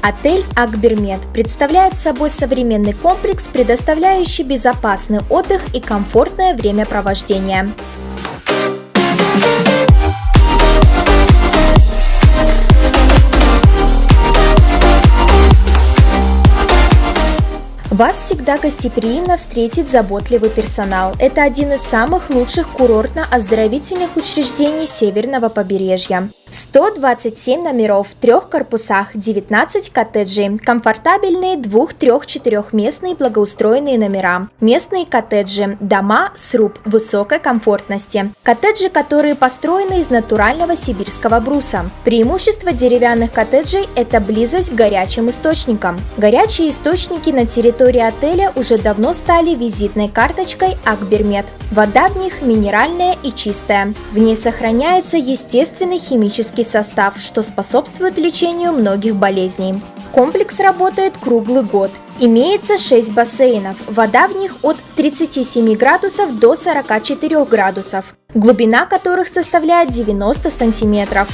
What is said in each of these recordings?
Отель Акбермет представляет собой современный комплекс, предоставляющий безопасный отдых и комфортное времяпровождение. Вас всегда гостеприимно встретит заботливый персонал. Это один из самых лучших курортно-оздоровительных учреждений Северного побережья. 127 номеров в 3 корпусах, 19 коттеджей, комфортабельные 2-, 3-, 4-местные благоустроенные номера, местные коттеджи, дома сруб высокой комфортности, коттеджи, которые построены из натурального сибирского бруса. Преимущество деревянных коттеджей – это близость к горячим источникам. Горячие источники на территории отеля уже давно стали визитной карточкой Акбермет. Вода в них минеральная и чистая. В ней сохраняется естественный химический состав, что способствует лечению многих болезней. Комплекс работает круглый год. Имеется 6 бассейнов. Вода в них от 37 градусов до 44 градусов, глубина которых составляет 90 сантиметров.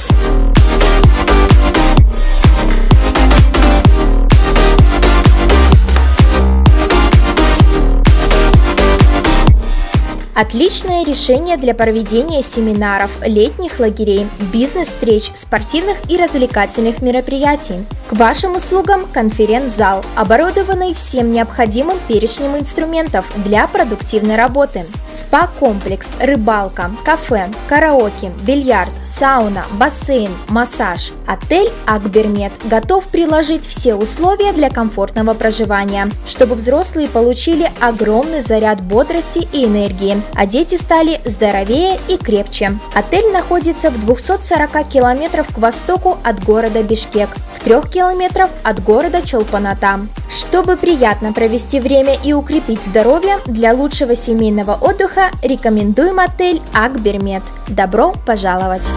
Отличное решение для проведения семинаров, летних лагерей, бизнес-встреч, спортивных и развлекательных мероприятий. К вашим услугам конференц-зал, оборудованный всем необходимым перечнем инструментов для продуктивной работы. Спа-комплекс, рыбалка, кафе, караоке, бильярд, сауна, бассейн, массаж. Отель Акбермет готов приложить все условия для комфортного проживания, чтобы взрослые получили огромный заряд бодрости и энергии, а дети стали здоровее и крепче. Отель находится в 240 километров к востоку от города Бишкек, в 3 километров от города Чолпан-Ата. Чтобы приятно провести время и укрепить здоровье, для лучшего семейного отдыха рекомендуем отель Акбермет. Добро пожаловать!